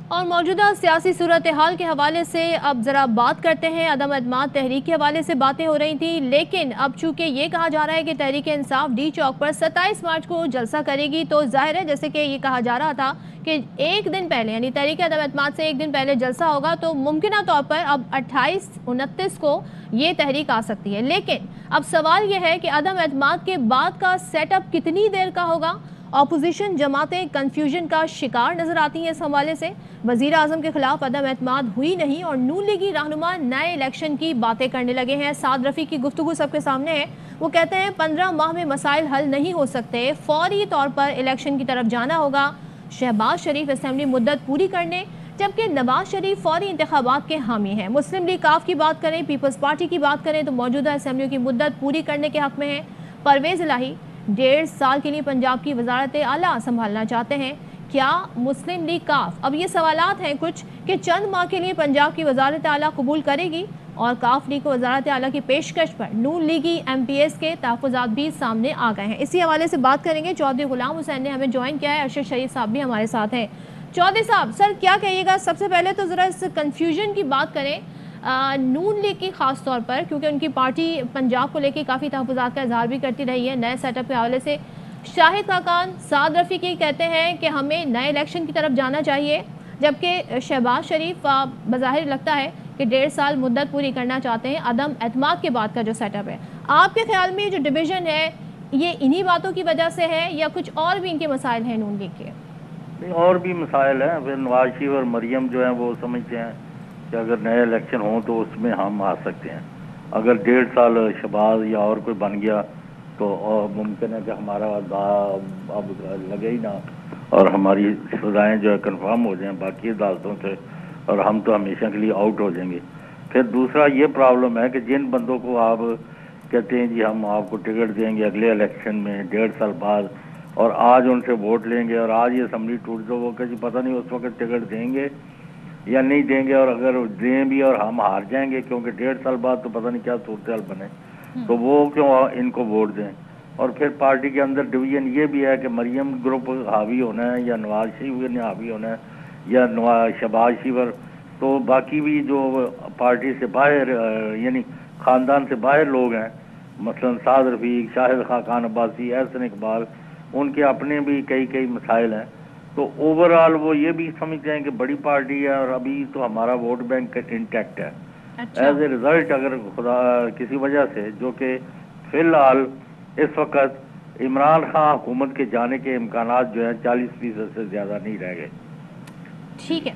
اور موجودہ سیاسی صورتحال کے حوالے سے اب ذرا بات کرتے ہیں۔ عدم اعتماد تحریک کے حوالے سے باتیں ہو رہی تھیں، لیکن اب چونکہ یہ کہا جا رہا ہے کہ تحریک انصاف ڈی چوک پر 27 مارچ کو جلسہ کرے گی، تو ظاہر ہے جیسے کہ یہ کہا جا رہا تھا کہ ایک دن پہلے یعنی تحریک عدم اعتماد سے ایک دن پہلے جلسہ ہوگا، تو ممکنہ طور پر اب 28-29 کو یہ تحریک آ سکتی ہے۔ لیکن اب سوال یہ ہے کہ عدم اعتماد کے بعد کا سیٹ اپ کتنی دیر کا ہوگا؟ اپوزیشن جماعتیں کنفیوژن کا شکار نظر آتی ہیں اس حوالے سے۔ وزیر اعظم کے خلاف عدم اعتماد ہوئی نہیں اور نون لیگی رہنما نئے الیکشن کی باتیں کرنے لگے ہیں۔ سعد رفیع کی گفتگو سب کے سامنے ہے، وہ کہتے ہیں 15 ماہ میں مسائل حل نہیں ہو سکتے، فوری طور پر الیکشن کی طرف جانا ہوگا۔ شہباز شریف اسمبلی مدت پوری کرنے جبکہ نواز شریف فوری انتخابات کے حامی ہیں۔ مسلم لیگ کاف کی بات کریں، پیپلز پارٹی کی بات کریں تو موجودہ اسمبلیوں کی مدت پوری کرنے کے حق میں ہیں۔ پرویز الہی 1.5 سال کے لیے پنجاب کی وزارت اعلیٰ سنبھالنا چاہتے ہیں۔ کیا مسلم لیگ کاف، اب یہ سوالات ہیں کچھ کہ چند ماہ کے لیے پنجاب کی وزارت اعلیٰ قبول کرے گی؟ اور کاف لیگ کو وزارت اعلیٰ کی پیشکش پر نون لیگی ایم پی ایس کے تحفظات بھی سامنے آ گئے ہیں۔ اسی حوالے سے بات کریں گے، چودھری غلام حسین نے ہمیں جوائن کیا ہے، ارشد شریف صاحب بھی ہمارے ساتھ ہیں۔ چودھری صاحب، سر کیا کہیے گا؟ سب سے پہلے تو ذرا اس کنفیوژن کی بات کریں نون لیگ کی، خاص طور پر کیونکہ ان کی پارٹی پنجاب کو لے کے کافی تحفظات کا اظہار بھی کرتی رہی ہے نئے سیٹ اپ کے حوالے سے۔ شاہد خاقان سعد رفیع کہتے ہیں کہ ہمیں نئے الیکشن کی طرف جانا چاہیے، جبکہ شہباز شریف بظاہر لگتا ہے کہ 1.5 سال مدت پوری کرنا چاہتے ہیں عدم اعتماد کے بعد کا جو سیٹ اپ ہے۔ آپ کے خیال میں جو ڈویژن ہے یہ انہی باتوں کی وجہ سے ہے یا کچھ اور بھی ان کے مسائل ہیں نون لیگ کے؟ اور بھی مسائل ہیں۔ پھر نواز شریف اور مریم جو ہیں وہ سمجھتے ہیں کہ اگر نئے الیکشن ہوں تو اس میں ہم آ سکتے ہیں۔ اگر 1.5 سال شہباز یا اور کوئی بن گیا تو ممکن ہے کہ ہمارا اب لگے ہی نہ اور ہماری سزائیں جو ہے کنفرم ہو جائیں باقی عدالتوں سے، اور ہم تو ہمیشہ کے لیے آؤٹ ہو جائیں گے۔ پھر دوسرا یہ پرابلم ہے کہ جن بندوں کو آپ کہتے ہیں جی ہم آپ کو ٹکٹ دیں گے اگلے الیکشن میں 1.5 سال بعد، اور آج ان سے ووٹ لیں گے اور آج یہ اسمبلی ٹوٹ دو، وہ کہ جی پتہ نہیں اس وقت ٹکٹ دیں گے یا نہیں دیں گے، اور اگر دیں بھی اور ہم ہار جائیں گے کیونکہ 1.5 سال بعد تو پتہ نہیں کیا صورتحال بنے، تو وہ کیوں ان کو ووٹ دیں۔ اور پھر پارٹی کے اندر ڈویژن یہ بھی ہے کہ مریم گروپ حاوی ہونا ہے یا نواز شریف نے حاوی ہونا ہے یا شہباز شریف، تو باقی بھی جو پارٹی سے باہر یعنی خاندان سے باہر لوگ ہیں، مثلا سعد رفیق، شاہد خاقان عباسی، احسن اقبال، ان کے اپنے بھی کئی مسائل ہیں۔ تو اوورآل وہ یہ بھی سمجھتے ہیں کہ بڑی پارٹی ہے اور ابھی تو ہمارا ووٹ بینک انٹیکٹ ہے۔ ایز اے ریزلٹ اگر خدا کسی وجہ سے، جو کہ فی الحال اس وقت عمران خان حکومت کے جانے کے امکانات جو ہیں 40% سے زیادہ نہیں رہ گئے۔ ٹھیک ہے،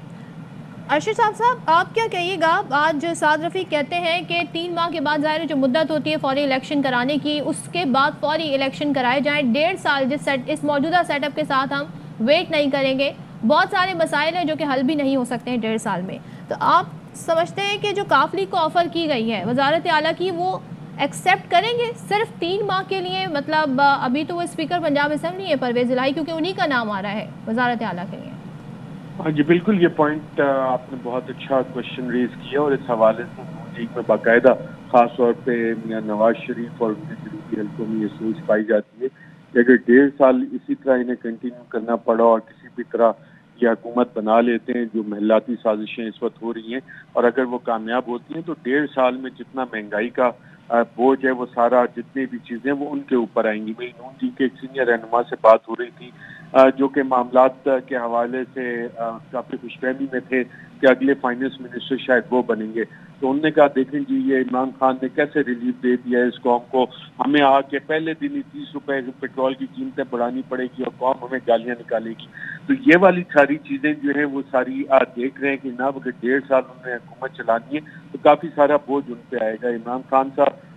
ارشد صاحب آپ کیا کہیے گا؟ آج سعد رفیع کہتے ہیں کہ 3 ماہ کے بعد ظاہر جو مدت ہوتی ہے فوری الیکشن کرانے کی، اس کے بعد فوری الیکشن کرائے جائیں۔ 1.5 سال اس موجودہ سیٹ اپ کے ساتھ ہم ویٹ نہیں کریں گے، بہت سارے مسائل ہیں جو کہ حل بھی نہیں ہو سکتے ہیں 1.5 سال میں۔ تو آپ سمجھتے ہیں کہ جو کاف لیگ کو آفر کی گئی ہے وزارت اعلیٰ کی، وہ ایکسیپٹ کریں گے صرف 3 ماہ کے لیے؟ مطلب ابھی تو وہ اسپیکر پنجاب اسمبلی ہے پرویز الہی، کیونکہ انہی کا نام آ رہا ہے وزارت اعلیٰ کے لیے۔ ہاں جی بالکل، یہ پوائنٹ آپ نے بہت اچھا کوشچن ریز کیا، اور اس حوالے سے نون لیگ میں باقاعدہ خاص طور پہ میاں نواز شریف اور ان کے قریبی حلقوں میں یہ سوچ پائی جاتی ہے کہ اگر 1.5 سال اسی طرح انہیں کنٹینیو کرنا پڑا اور کسی بھی طرح یہ حکومت بنا لیتے ہیں، جو محلاتی سازشیں اس وقت ہو رہی ہیں، اور اگر وہ کامیاب ہوتی ہیں تو 1.5 سال میں جتنا مہنگائی کا بوجھ ہے وہ سارا، جتنی بھی چیزیں وہ ان کے اوپر آئیں گی۔ میری نون لیگ کے ایک سینئر رہنما سے بات ہو رہی تھی جو کہ معاملات کے حوالے سے کافی خوش فہمی میں تھے کہ اگلے فائنانس منسٹر شاید وہ بنیں گے، تو انہوں نے کہا دیکھیں جی یہ عمران خان نے کیسے ریلیف دے دیا ہے اس قوم کو، ہمیں آ کے پہلے دن ہی 30 روپے پیٹرول کی قیمتیں بڑھانی پڑے گی اور قوم ہمیں گالیاں نکالے گی۔ تو یہ والی ساری چیزیں جو ہیں وہ ساری دیکھ رہے ہیں کہ جناب اگر 1.5 سال انہوں نے حکومت چلانی ہے تو کافی سارا بوجھ ان پہ آئے گا۔ عمران خان صاحب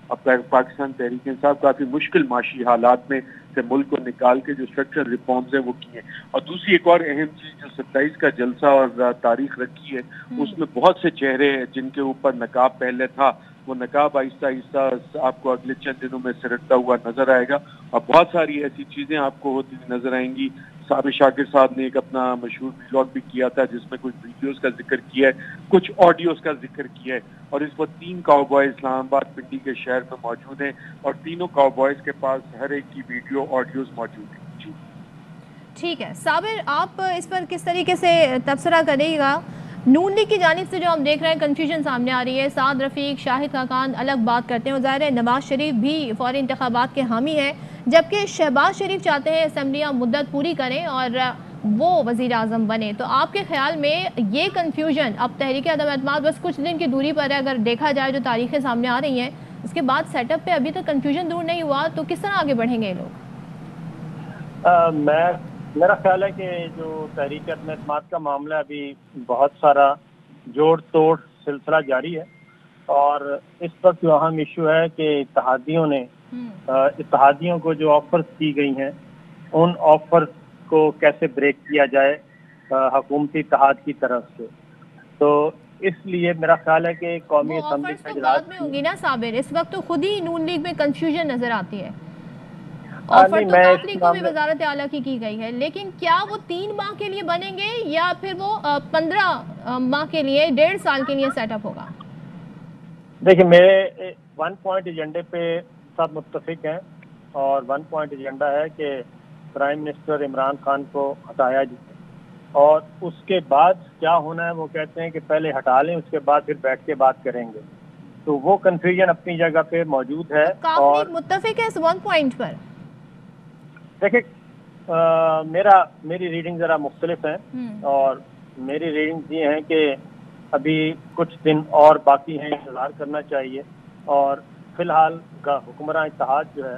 پاکستان تحریک انصاف کافی مشکل معاشی حالات میں سے ملک کو نکال کے جو اسٹرکچرل ریفارمز ہیں وہ کیے ہیں۔ اور دوسری ایک اور اہم چیز جو 27 کا جلسہ اور تاریخ رکھی ہے، اس میں بہت سے چہرے ہیں جن کے اوپر نقاب پہلے تھا، وہ نقاب آہستہ آہستہ آپ کو اگلے چند دنوں میں سرکتا ہوا نظر آئے گا، اور بہت ساری ایسی چیزیں آپ کو ہوتی ہوئی نظر آئیں گی۔ سابق شاکر صاحب نے ایک اپنا مشہور ویلاگ بھی کیا تھا جس میں کچھ ویڈیوز کا ذکر کیا ہے، کچھ آڈیوز کا ذکر کیا ہے، اور اس وقت 3 کاؤ بوائے اسلام آباد پنڈی کے شہر میں موجود ہیں، اور تینوں کاؤ بوائز کے پاس ہر ایک کی ویڈیو آڈیوز موجود ہیں۔ جی ٹھیک ہے صابر، آپ اس پر کس طریقے سے تبصرہ کرے گا؟ نون لیگ کی جانب سے جو ہم دیکھ رہے ہیں کنفیوژن سامنے آ رہی ہے، سعد رفیق، شاہد خاقان الگ بات کرتے ہیں، ظاہر ہے نواز شریف بھی فوری انتخابات کے حامی ہیں، جبکہ شہباز شریف چاہتے ہیں اسمبلیاں مدت پوری کریں اور وہ وزیر اعظم بنے۔ تو آپ کے خیال میں یہ کنفیوژن اب تحریک عدم اعتماد بس کچھ دن کی دوری پر ہے، اگر دیکھا جائے جو تاریخیں سامنے آ رہی ہیں اس کے بعد سیٹ اپ پہ ابھی تک کنفیوژن دور نہیں ہوا، تو کس طرح آگے بڑھیں گے یہ لوگ؟ میرا خیال ہے کہ جو تحریک عدم اعتماد کا معاملہ ابھی بہت سارا جوڑ توڑ سلسلہ جاری ہے، اور اس وقت جو اہم ایشو ہے کہ اتحادیوں کو جو آفرز کی گئی ہیں ان آفرز کو کیسے بریک کیا جائے حکومتی اتحاد کی طرف سے۔ تو اس لیے میرا خیال ہے کہ قومی وہ اسمبلی آفرز کا تو اجلاس بعد میں ہوں گی نا صابر، اس وقت تو خود ہی نون لیگ میں کنفیوژن نظر آتی ہے۔ آفر نہیں، تو میں نون اس لیگ کو بھی معاملے وزارت اعلیٰ کی گئی ہے، لیکن کیا وہ 3 ماہ کے لیے بنیں گے یا پھر وہ 15 ماہ کے لیے 1.5 سال کے لیے سیٹ اپ ہوگا؟ دیکھیں، میرے 1 پوائنٹ ایجنڈے پہ سب متفق ہیں، اور 1 پوائنٹ ایجنڈا ہے کہ پرائم منسٹر عمران خان کو ہٹایا جائے، اور اس کے بعد کیا ہونا ہے وہ کہتے ہیں کہ پہلے ہٹا لیں، اس کے بعد پھر بیٹھ کے بات کریں گے۔ تو وہ کنفیوژن اپنی جگہ پہ موجود ہے۔ تو کاف اور لیگ متفق ہے اس 1 پوائنٹ پر؟ دیکھیں، میری ریڈنگ ذرا مختلف ہیں، اور میری ریڈنگ یہ ہیں کہ ابھی کچھ دن اور باقی ہیں، انتظار کرنا چاہیے، اور فی الحال کا حکمراں اتحاد جو ہے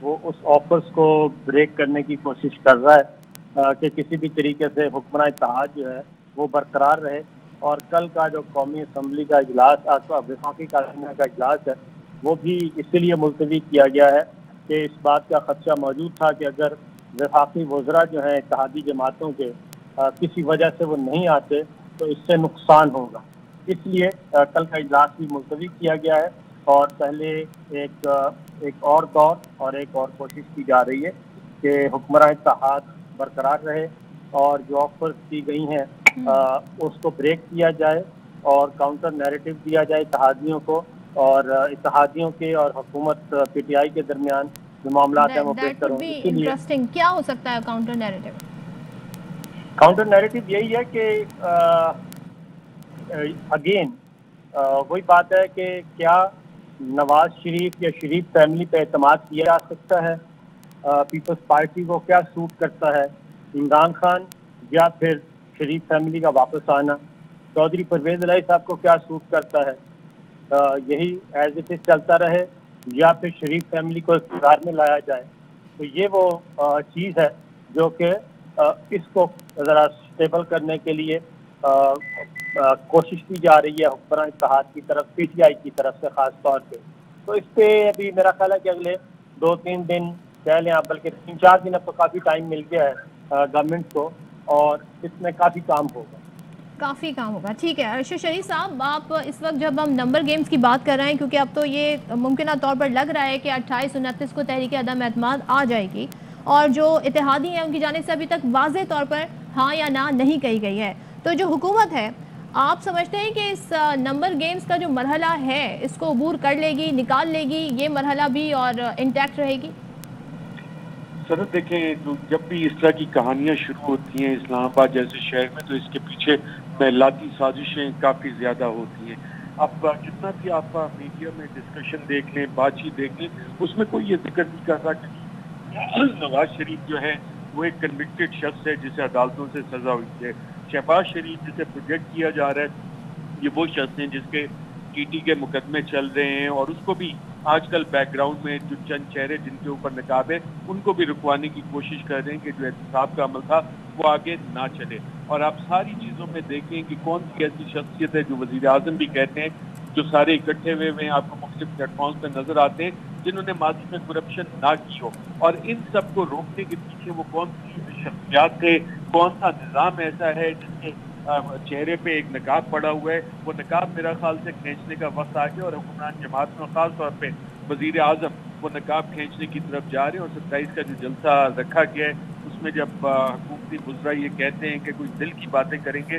وہ اس آفرز کو بریک کرنے کی کوشش کر رہا ہے کہ کسی بھی طریقے سے حکمراں اتحاد جو ہے وہ برقرار رہے۔ اور کل کا جو قومی اسمبلی کا اجلاس، وفاقی کابینہ کا اجلاس ہے، وہ بھی اسی لیے ملتوی کیا گیا ہے کہ اس بات کا خدشہ موجود تھا کہ اگر وفاقی وزراء جو ہیں اتحادی جماعتوں کے کسی وجہ سے وہ نہیں آتے تو اس سے نقصان ہوگا، اس لیے کل کا اجلاس بھی ملتوی کیا گیا ہے، اور پہلے ایک اور دور اور ایک اور کوشش کی جا رہی ہے کہ حکمراں اتحاد برقرار رہے، اور جو آفرز کی گئی ہیں اس کو بریک کیا جائے، اور کاؤنٹر نیریٹو دیا جائے اتحادیوں کو، اور اتحادیوں کے اور حکومت پی ٹی آئی کے درمیان جو معاملات ہیں وہ دیٹ بہتر وڈ ہوں۔ بی اسی لیے انٹرسٹنگ، کیا ہو سکتا ہے کاؤنٹر نیریٹو؟ کاؤنٹر نیریٹو یہی ہے کہ اگین وہی بات ہے کہ کیا نواز شریف یا شریف فیملی پہ اعتماد کیا جا سکتا ہے، پیپلز پارٹی کو کیا سوٹ کرتا ہے، عمران خان یا پھر شریف فیملی کا واپس آنا، چودھری پرویز الہی صاحب کو کیا سوٹ کرتا ہے، یہی ایز اٹ از چلتا رہے یا پھر شریف فیملی کو اقتدار میں لایا جائے۔ تو یہ وہ چیز ہے جو کہ اس کو ذرا اسٹیبل کرنے کے لیے کوشش کی جا رہی ہے حکمراں اتحاد کی طرف، پی ٹی آئی کی طرف سے خاص طور پہ۔ تو اس پہ ابھی میرا خیال ہے کہ اگلے 2-3 دن کہہ لیں آپ، بلکہ 3-4 دن اب تو کافی ٹائم مل گیا ہے گورنمنٹ کو، اور اس میں کافی کام ہوگا۔ ٹھیک ہے ارشد شریف صاحب، آپ اس وقت جب ہم نمبر گیمز کی بات کر رہے ہیں، کیونکہ اب تو یہ ممکنہ طور پر لگ رہا ہے کہ 28-29 کو تحریک عدم اعتماد آ جائے گی، اور جو اتحادی ہیں ان کی جانب سے ابھی تک واضح طور پر ہاں یا نہ نہیں کہی گئی ہے، تو جو حکومت ہے آپ سمجھتے ہیں کہ اس نمبر گیمز کا جو مرحلہ ہے اس کو عبور کر لے گی، نکال لے گی، یہ مرحلہ بھی اور انٹیکٹ رہے گی؟ سرد دیکھیں، جب بھی اس طرح کی کہانیاں شروع ہوتی ہیں اسلام آباد جیسے شہر میں، تو اس کے پیچھے محلاتی سازشیں کافی زیادہ ہوتی ہیں۔ اب جتنا بھی آپ میڈیا میں ڈسکشن دیکھ لیں، بات چیت دیکھ لیں، اس میں کوئی یہ ذکر نہیں کرتا کہ نواز شریف جو ہے وہ ایک کنوکٹڈ شخص ہے جسے عدالتوں سے سزا ہوئی ہے۔ شہباز شریف جسے پروجیکٹ کیا جا رہا ہے، یہ وہ شخص ہیں جس کے ٹی ٹی کے مقدمے چل رہے ہیں، اور اس کو بھی آج کل بیک گراؤنڈ میں جو چند چہرے جن کے اوپر نقاب ہے ان کو بھی رکوانے کی کوشش کر رہے ہیں کہ جو احتساب کا عمل تھا وہ آگے نہ چلے۔ اور آپ ساری چیزوں میں دیکھیں کہ کون سی ایسی شخصیت ہے جو وزیر اعظم بھی کہتے ہیں، جو سارے اکٹھے ہوئے ہیں، آپ کو مختلف پلیٹ فارمز پہ نظر آتے ہیں جنہوں نے ماضی میں کرپشن نہ کی ہو، اور ان سب کو روکنے کے پیچھے وہ کون سی شخصیات تھے، کون سا نظام ایسا ہے جس کے چہرے پہ ایک نقاب پڑا ہوا ہے۔ وہ نقاب میرا خیال سے کھینچنے کا وقت آ گیا، اور حکمران جماعت میں خاص طور پہ وزیر اعظم وہ نقاب کھینچنے کی طرف جا رہے ہیں۔ اور 27 کا جو جلسہ رکھا گیا ہے اس میں جب حکومتی وزراء یہ کہتے ہیں کہ کوئی دل کی باتیں کریں گے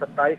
27